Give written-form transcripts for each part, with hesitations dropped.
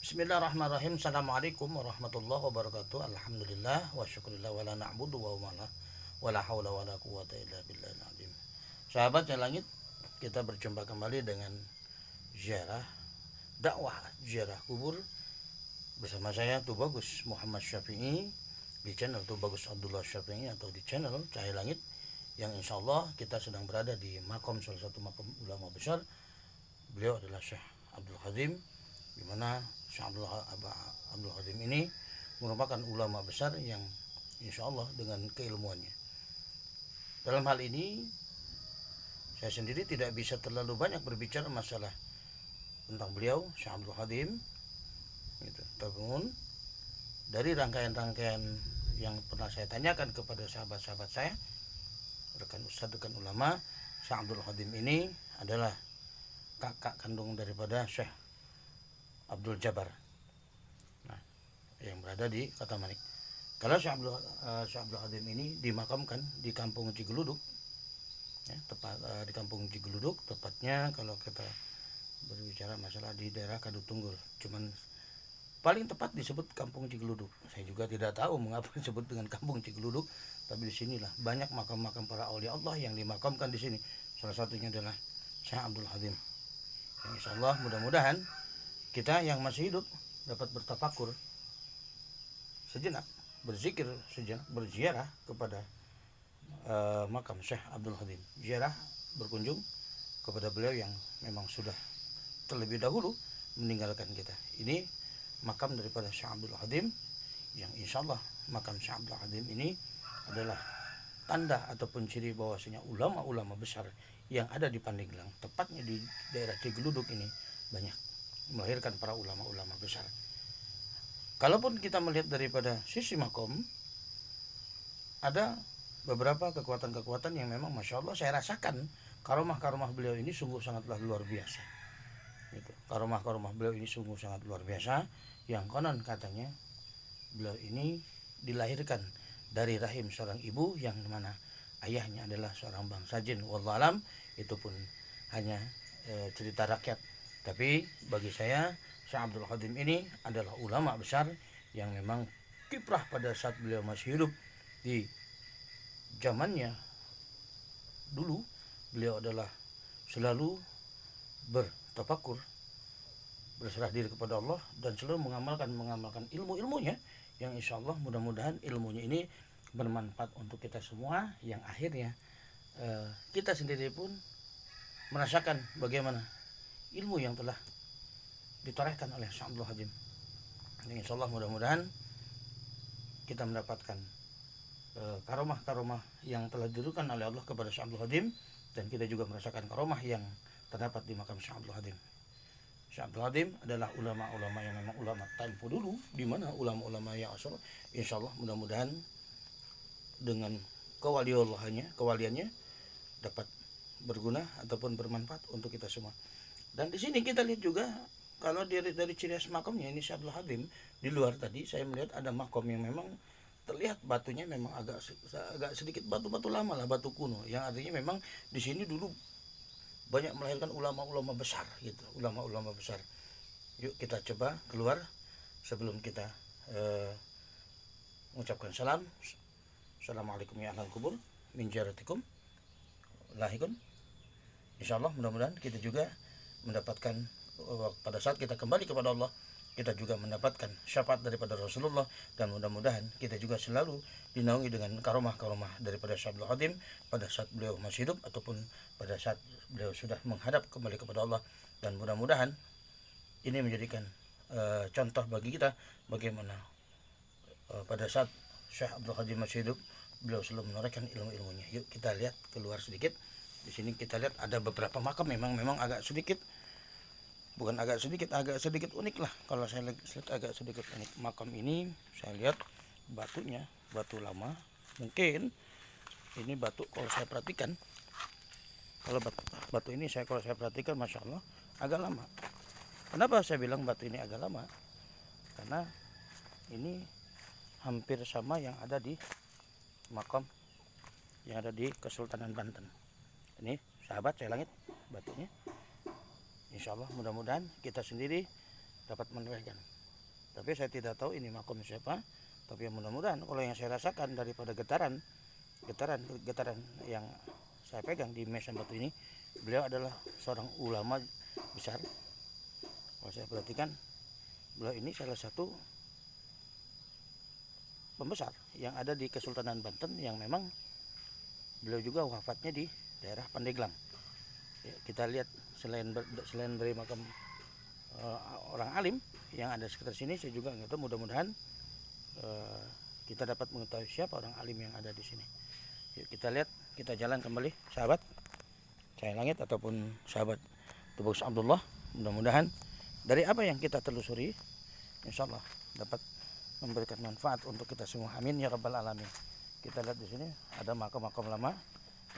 Bismillahirrahmanirrahim. Assalamualaikum warahmatullahi wabarakatuh. Alhamdulillah wa syukurillah wa la na'budu wa la hawla wa la quwata illa billahil azim. Sahabat yang langit, kita berjumpa kembali dengan ziarah dakwah ziarah kubur bersama saya Tubagus Muhammad Syafi'i di channel Tubagus Abdullah Syafi'i atau di channel Cahaya Langit, yang insya Allah kita sedang berada di makom salah satu makom ulama besar. Beliau adalah Syekh Abdul Hadim, di mana Syekh Abdul Hadim ini merupakan ulama besar yang insya Allah dengan keilmuannya. Dalam hal ini saya sendiri tidak bisa terlalu banyak berbicara masalah tentang beliau Syekh Abdul Hadim gitu. Namun dari rangkaian-rangkaian yang pernah saya tanyakan kepada sahabat-sahabat saya, rekan ustadz, rekan ulama, Syekh Abdul Hadim ini adalah kakak kandung daripada Syekh Abdul Jabbar, nah, yang berada di Kota Manik. Kalau Syekh Abdul Hadim ini dimakamkan di Kampung Cigeluduk, ya, di Kampung Cigeluduk, tepatnya kalau kita berbicara masalah di daerah Kadutunggul, cuman paling tepat disebut Kampung Cigeluduk. Saya juga tidak tahu mengapa disebut dengan Kampung Cigeluduk, tapi disinilah banyak makam-makam para aulia Allah yang dimakamkan di sini. Salah satunya adalah Syekh Abdul Hadim. Insya Allah mudah-mudahan kita yang masih hidup dapat bertafakur sejenak, berzikir sejenak, berziarah kepada makam Syekh Abdul Hadim. Ziarah, berkunjung kepada beliau yang memang sudah terlebih dahulu meninggalkan kita. Ini makam daripada Syekh Abdul Hadim, yang insya Allah makam Syekh Abdul Hadim ini adalah tanda ataupun ciri bahwasanya ulama-ulama besar yang ada di Pandeglang, tepatnya di daerah Cigeluduk ini, banyak melahirkan para ulama-ulama besar. Kalaupun kita melihat daripada sisi makom, ada beberapa kekuatan-kekuatan yang memang Masya Allah saya rasakan karomah-karomah beliau ini sungguh sangatlah luar biasa. Gitu. Karomah-karomah beliau ini sungguh sangat luar biasa, yang konon katanya beliau ini dilahirkan dari rahim seorang ibu yang mana ayahnya adalah seorang bangsa jin. Wallahualam, itu pun hanya cerita rakyat. Tapi bagi saya Syekh Abdul Hadim ini adalah ulama besar yang memang kiprah pada saat beliau masih hidup di zamannya dulu. Beliau adalah selalu bertafakur, berserah diri kepada Allah, dan selalu mengamalkan ilmu-ilmunya, yang insya Allah mudah-mudahan ilmunya ini bermanfaat untuk kita semua, yang akhirnya kita sendiri pun merasakan bagaimana ilmu yang telah ditorehkan oleh Syekh Abdul Hadim. Insya Allah mudah-mudahan kita mendapatkan karomah-karomah yang telah diberikan oleh Allah kepada Syekh Abdul Hadim, dan kita juga merasakan karomah yang terdapat di makam Syekh Abdul Hadim. Syekh Abdul Hadim adalah ulama-ulama yang memang ulama tempo dulu, di mana ulama-ulama yang asal, insya Allah mudah-mudahan dengan kewaliannya dapat berguna ataupun bermanfaat untuk kita semua. Dan di sini kita lihat juga kalau dari ciri khas makamnya ini Syekh Abdul Hadim, di luar tadi saya melihat ada makom yang memang terlihat batunya memang agak sedikit batu-batu lama lah, batu kuno, yang artinya memang di sini dulu banyak melahirkan ulama-ulama besar gitu, ulama-ulama besar. Yuk kita coba keluar sebelum kita mengucapkan salam. Assalamualaikum ya ahlal kubur min jaratikum lahikun. Insyaallah mudah-mudahan kita juga mendapatkan pada saat kita kembali kepada Allah, kita juga mendapatkan syafaat daripada Rasulullah, dan mudah-mudahan kita juga selalu dinaungi dengan karomah-karomah daripada Syekh Abdul Hadim pada saat beliau masih hidup ataupun pada saat beliau sudah menghadap kembali kepada Allah. Dan mudah-mudahan ini menjadikan contoh bagi kita bagaimana pada saat Syekh Abdul Hadim masih hidup beliau selalu menorehkan ilmu-ilmunya. Yuk kita lihat keluar sedikit. Di sini kita lihat ada beberapa makam memang agak sedikit unik lah. Kalau saya lihat agak sedikit unik. Makam ini saya lihat batunya batu lama. Mungkin ini batu, kalau saya perhatikan, kalau batu ini kalau saya perhatikan Masya Allah agak lama. Kenapa saya bilang batu ini agak lama? Karena ini hampir sama yang ada di makam yang ada di Kesultanan Banten. Ini sahabat Cahaya Langit batunya. Insya Allah mudah-mudahan kita sendiri dapat menorehkan Tapi saya tidak tahu ini makom siapa. Tapi mudah-mudahan kalau yang saya rasakan daripada getaran yang saya pegang di Mesan Batu ini, beliau adalah seorang ulama besar. Kalau saya perhatikan, beliau ini salah satu pembesar yang ada di Kesultanan Banten, yang memang beliau juga wafatnya di daerah Pandeglang. Ya, kita lihat selain dari makam orang alim yang ada sekitar sini, saya juga nggak tahu, mudah-mudahan kita dapat mengetahui siapa orang alim yang ada di sini. Yuk kita lihat, kita jalan kembali sahabat Cahaya Langit ataupun sahabat Tubagus Abdullah. Mudah-mudahan dari apa yang kita telusuri, insya Allah dapat memberikan manfaat untuk kita semua. Amin ya rabbal alamin. Kita lihat di sini ada makam-makam lama,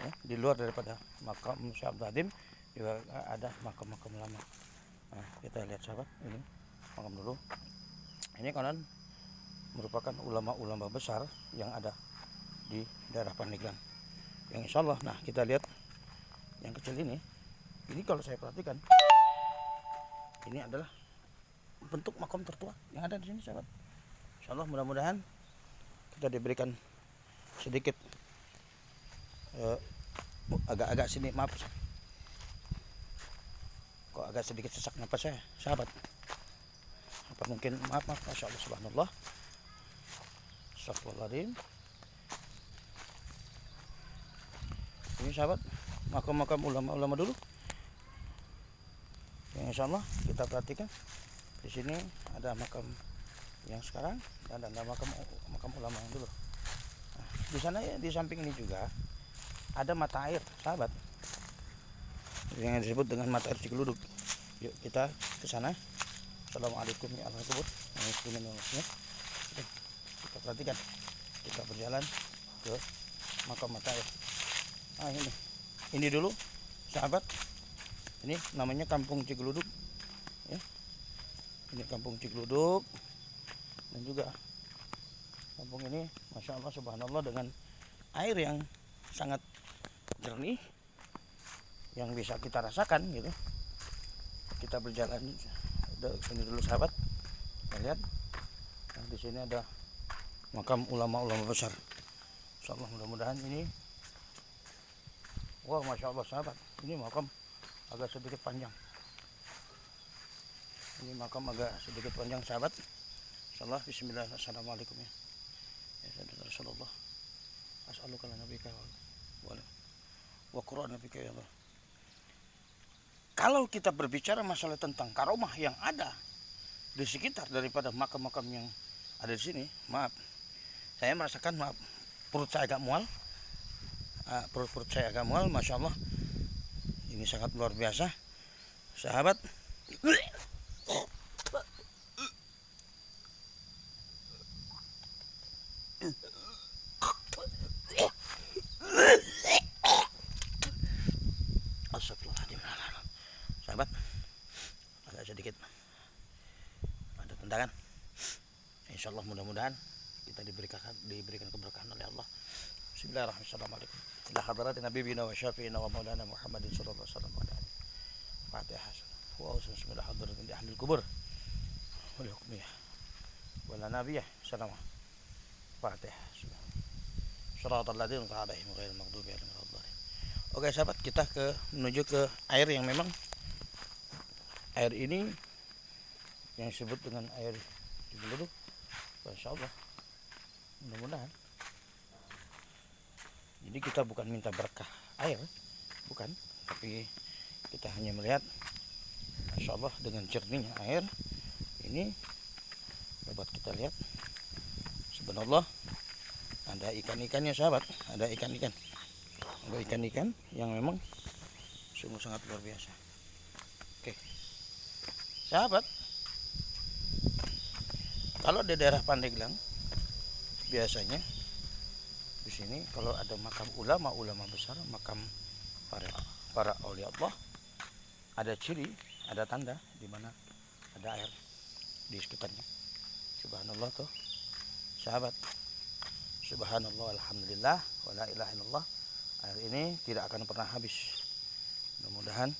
ya, di luar daripada makam Syekh Abdul Hadim juga ada makam-makam lama. Nah, kita lihat sahabat, ini makam dulu. Ini konon merupakan ulama-ulama besar yang ada di daerah Pandeglang. Yang insya Allah, nah kita lihat yang kecil ini kalau saya perhatikan, ini adalah bentuk makam tertua yang ada di sini sahabat. Insya Allah mudah-mudahan kita diberikan sedikit agak-agak sini, maaf kok agak sedikit sesak napas saya sahabat, apa mungkin, maaf Masya Allah, subhanallah, astagfirullahaladzim. Ini sahabat makam-makam ulama-ulama dulu yang insya Allah kita perhatikan. Di sini ada makam yang sekarang dan ada makam ulama yang dulu. Nah, di sana ya, di samping ini juga ada mata air sahabat yang disebut dengan mata air Cigeluduk. Yuk kita ke sana. Assalamualaikum ya Allah sebut. Kita perhatikan, kita berjalan ke makam mata air. Nah, ini dulu sahabat, ini namanya Kampung Cigeluduk, ya. Ini Kampung Cigeluduk, dan juga kampung ini Masya Allah subhanallah dengan air yang sangat jernih yang bisa kita rasakan gitu. Kita berjalan ini dulu sahabat, kita lihat. Nah, di sini ada makam ulama-ulama besar. Insya Allah mudah-mudahan ini, wah Masya Allah sahabat, ini makam agak sedikit panjang. Ini makam agak sedikit panjang sahabat. Insyaallah bismillah. Assalamualaikum ya. Ya Rasulullah. As'aluka ala nabiyika wa Qur'an nabiyika ya Allah. Kalau kita berbicara masalah tentang karomah yang ada di sekitar daripada makam-makam yang ada di sini, maaf, saya merasakan, maaf, perut saya agak mual. Perut saya agak mual, Masya Allah. Ini sangat luar biasa sahabat. Astagfirullahaladzim. Sahabat, agak sedikit ada tendangan. Insya Allah mudah-mudahan kita diberikan keberkahan oleh Allah. Bismillahirrahmanirrahim. Ila hadratin nabiyina wa syafi'ina wa maulana Muhammadin sallallahu alaihi wasallam. Fatihah. Wa bismillah hadratin di ahli kubur wal hukmiyah wala nabiyah. Salam. Fatihah. Shiratal ladzina an'amta 'alaihim ghairil maghdubi 'alaihim waladdallin. Oke sahabat, kita menuju ke air yang memang air ini yang disebut dengan air Cigeluduk. Insyaallah mudah-mudahan. Jadi kita bukan minta berkah air, bukan, tapi kita hanya melihat Masya Allah dengan jernihnya air ini dapat kita lihat. Subhanallah, ada ikan-ikannya sahabat, ada ikan-ikan yang memang sungguh sangat luar biasa. Oke sahabat, kalau di daerah Pandeglang biasanya di sini kalau ada makam ulama besar, makam para aulia Allah, ada ciri, ada tanda di mana ada air di sekitarnya. Subhanallah tuh sahabat, subhanallah, alhamdulillah, wala ilaha illallah. Air ini tidak akan pernah habis. Mudah-mudahan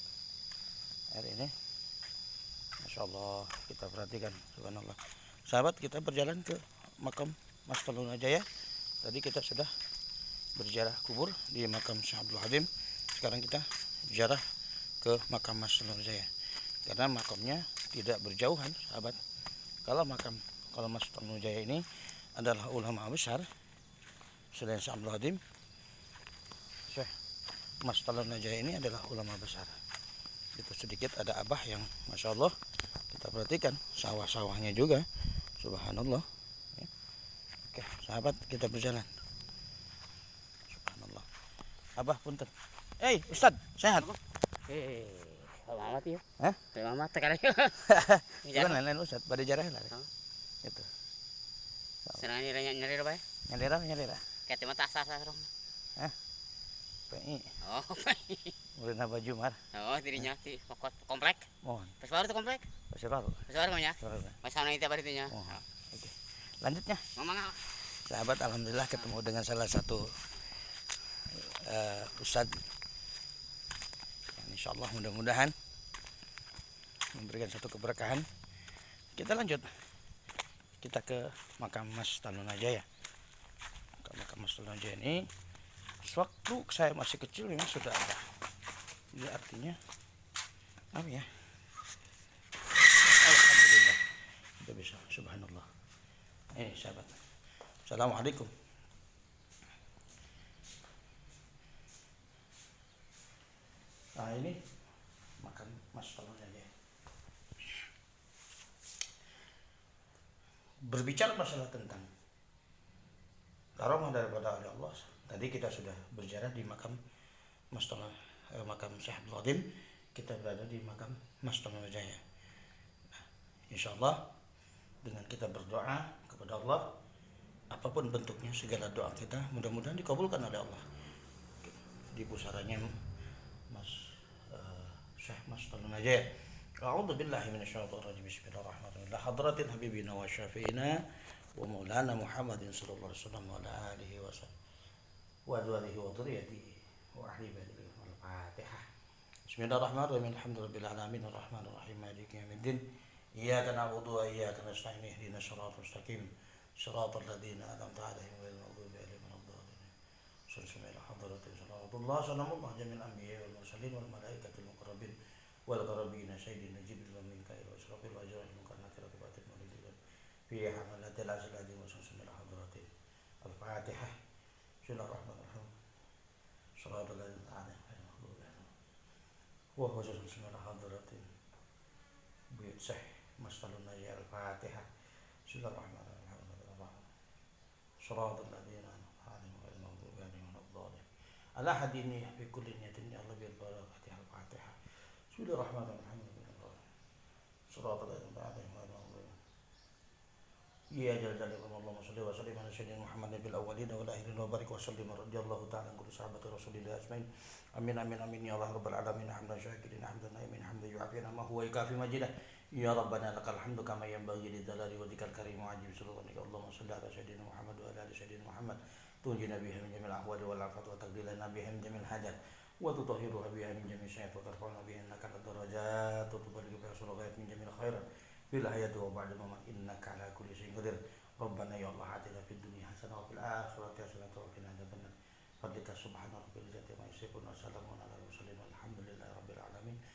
air ini Masya Allah kita perhatikan. Subhanallah sahabat, kita berjalan ke makam Mas Talunajaya. Tadi kita sudah berziarah kubur di makam Syekh Abdul Halim. Sekarang kita ziarah ke makam Mas Talunajaya. Karena makamnya tidak berjauhan, sahabat. Kalau Mas Talunajaya ini adalah ulama besar selain Syekh Abdul Halim. Syekh Mas Talunajaya ini adalah ulama besar. Itu sedikit ada abah yang masya Allah, kita perhatikan sawah-sawahnya juga, subhanallah. Oke sahabat, kita berjalan. Subhanallah. Abah punten. Ustad, sehat? Mamat ya. Hah? Mamat sekarang. Bukan lain Ustad, pada jarah lah. Itu. Senang nyari apa ya? Nyalira. Kayak mata asar-asar. Hah? PI. Oh, Mulai baju mar. oh dirinya di komplek. Mohon. Pas baru tuh komplek. Pasir baru. Pas baru namanya. Mas sana itu apa itunya? Oh. Oke. Lanjutnya. Mama enggak. Sahabat, alhamdulillah ketemu dengan salah satu ustadz yang insya Allah mudah-mudahan memberikan satu keberkahan. Kita lanjut, kita ke makam Mas Talunajaya. Makam Mas Talunajaya ini sewaktu saya masih kecil memang sudah ada. Ini artinya apa ya? Alhamdulillah kita bisa, subhanallah. Sahabat, assalamualaikum. Nah ini makan Mas Talunajaya. Berbicara masalah tentang karomah daripada Allah. Tadi kita sudah berziarah di makam makam Syekh Abdul Halim. Kita berada di makam Mas Talunajaya. Nah, insya Allah dengan kita berdoa kepada Allah, apapun bentuknya, segala doa kita mudah-mudahan dikabulkan oleh Allah. Di pusaranya Syekh Mas Talunajaya. A'udzu billahi minasyaitonir rajim. Bismillahirrahmanirrahim. Hadratin habibina wa syafi'ina wa maulana Muhammadin sallallahu alaihi wasallam wa ala alihi wa azwajihi wa dhurriyyatihi wa ahli baitihi. Al-Fatihah. Bismillahirrahmanirrahim. Alhamdulillahirabbil alamin arrahmanir rahim maliki yaumiddin. Iyyaka na'budu wa iyyaka nasta'in. Ihdinas siratal mustaqim. Siratal ladzina an'amta 'alaihim ghairil maghdubi 'alaihim waladdallin. Bismillahirrahmanirrahim. Hadratin sallallahu jami'al anbiya'i wal mursalin wal malaikatil muqarrabin wal qarabina sayyidina Jibril wa Mikail wa Israfil wa Ajrail mukarramatil batin maulidikan fi hamalatil azladi wa sunnatil hadratin. Al-Fatihah. Bismillahirrahmanirrahim. Shiratal ladzina an'amta 'alaihim wa khususan sunnatil hadratin bi Syekh Mas Talunajaya. Al-Fatihah. Bismillahirrahmanirrahim. Shiratal ladzina an'amta 'alaihim ghairil maghdubi 'alaihim waladdallin. Ala hadini bi kulli niyatin ya Allah bil barakati. Al-Fatihah. Bismillahirrahmanirrahim. Shiratal ladzina an'amta 'alaihim. Ya jalal Allahumma shalli wa sallim ala sayyidina Muhammadin bil awwalin wal akhirin wa barik wa sallim radhiyallahu ta'ala an kulli sahabati Rasulillah ajmain. Amin amin amin ya Allah rabbal alamin. Hamdan syakirin hamdan naimin hamdan yu'afina ma huwa yukafi majidah. Ya rabbana lakal hamdu kama yanbaghi li jalali wajhikal karim wa ajib sultanika. Allahumma shalli ala sayyidina Muhammad wa ala ali sayyidina Muhammad. Tunjina biha min jamil ahwali wal afat wa taqdilana biha min jamil hajat wa tutahhiruha biha min jamil syai'at wa tarfa'una biha innaka ad-darajat wa tuballighu biha sulghayat min jamil khairat fil hayati wa ba'da mamat innaka ala kulli syai'in qadir. Rabbana ya Allah atina fid dunya hasanah wa fil akhirati hasanah wa qina adzabannar. Fadlika subhana rabbil izzati amma yasifun wa salamun ala al mursalin walhamdulillahi rabbil alamin.